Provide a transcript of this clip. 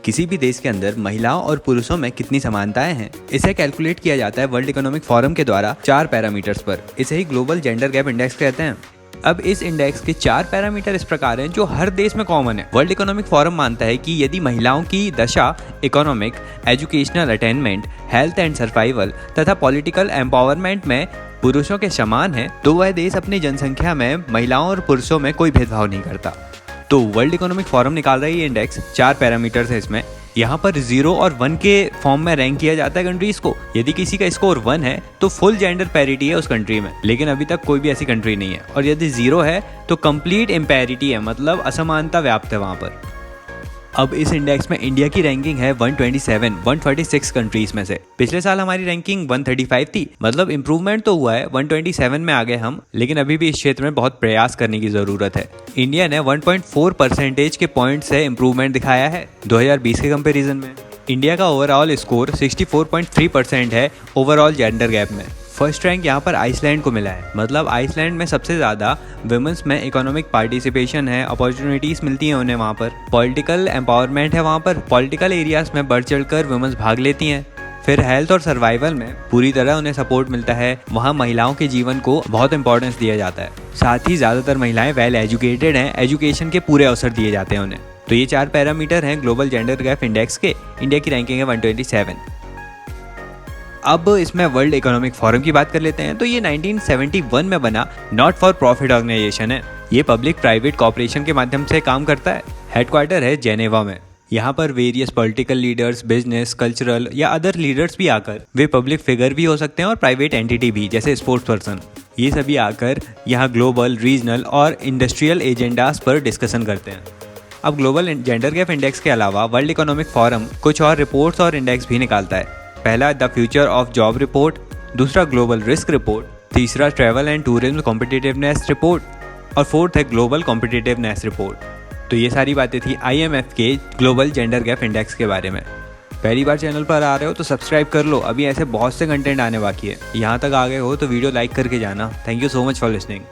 किसी भी देश के अंदर महिलाओं और पुरुषों में कितनी समानताएं हैं, इसे कैलकुलेट किया जाता है वर्ल्ड इकोनॉमिक फोरम के द्वारा 4 पैरामीटर्स पर। इसे ही ग्लोबल जेंडर गैप इंडेक्स कहते हैं। अब इस इंडेक्स के 4 पैरामीटर इस प्रकार हैं जो हर देश में कॉमन है। वर्ल्ड इकोनॉमिक फोरम मानता है कि यदि महिलाओं की दशा economic, educational attainment, health and survival तथा पॉलिटिकल एम्पावरमेंट में पुरुषों के समान है तो वह देश अपनी जनसंख्या में महिलाओं और पुरुषों में कोई भेदभाव नहीं करता। तो वर्ल्ड इकोनॉमिक फोरम निकाल रहा है ये इंडेक्स, 4 पैरामीटर्स है इसमें। यहाँ पर 0 और 1 के फॉर्म में रैंक किया जाता है कंट्रीज को। यदि किसी का स्कोर 1 है तो फुल जेंडर पैरिटी है उस कंट्री में, लेकिन अभी तक कोई भी ऐसी कंट्री नहीं है। और यदि 0 है तो कंप्लीट इम्पैरिटी है, मतलब असमानता व्याप्त है वहाँ पर। अब इस इंडेक्स में इंडिया की रैंकिंग है 126 कंट्रीज में से। पिछले साल हमारी रैंकिंग 135 थी, मतलब इम्प्रूवमेंट तो हुआ है, 127 में आ गए हम, लेकिन अभी भी इस क्षेत्र में बहुत प्रयास करने की जरूरत है। इंडिया ने 1.4% के पॉइंट से इम्प्रूवमेंट दिखाया है 2020 के कंपेरिजन में। इंडिया का ओवरऑल स्कोर 64.3% है ओवरऑल जेंडर गैप में। फर्स्ट रैंक यहाँ पर आइसलैंड को मिला है, मतलब आइसलैंड में सबसे ज़्यादा वुमेन्स में इकोनॉमिक पार्टिसिपेशन है, अपॉर्चुनिटीज़ मिलती हैं उन्हें वहाँ पर। पॉलिटिकल एम्पावरमेंट है वहाँ पर, पॉलिटिकल एरियाज में बढ़ चढ़कर वुमेन्स भाग लेती हैं। फिर हेल्थ और सर्वाइवल में पूरी तरह उन्हें सपोर्ट मिलता है, वहाँ महिलाओं के जीवन को बहुत इंपॉर्टेंस दिया जाता है। साथ ही ज़्यादातर महिलाएं वेल एजुकेटेड हैं, एजुकेशन के पूरे अवसर दिए जाते हैं उन्हें। तो ये 4 पैरामीटर हैं ग्लोबल जेंडर गैप इंडेक्स के। इंडिया की रैंकिंग है 127। अब इसमें वर्ल्ड इकोनॉमिक फोरम की बात कर लेते हैं। तो ये 1971 में बना नॉट फॉर प्रॉफिट ऑर्गेनाइजेशन है। ये पब्लिक प्राइवेट कॉर्पोरेशन के माध्यम से काम करता है। हेडक्वार्टर है जेनेवा में। यहाँ पर various political leaders, business, cultural या अदर लीडर्स भी आकर, वे पब्लिक फिगर भी हो सकते हैं और प्राइवेट एंटिटी भी, जैसे स्पोर्ट्स पर्सन, ये सभी आकर यहाँ ग्लोबल, रीजनल और इंडस्ट्रियल एजेंडाज पर डिस्कशन करते हैं। अब ग्लोबल जेंडर गैप इंडेक्स के अलावा वर्ल्ड इकोनॉमिक फोरम कुछ और रिपोर्ट्स और इंडेक्स भी निकालता है। पहला the future of job report, दूसरा ग्लोबल रिस्क रिपोर्ट, तीसरा travel and tourism competitiveness report और फोर्थ है ग्लोबल कॉम्पिटिटिवनेस रिपोर्ट। तो ये सारी बातें थी IMF के ग्लोबल जेंडर गैप इंडेक्स के बारे में। पहली बार चैनल पर आ रहे हो तो सब्सक्राइब कर लो, अभी ऐसे बहुत से कंटेंट आने बाकी है। यहाँ तक आ गए हो तो वीडियो लाइक करके जाना। Thank you so much for listening.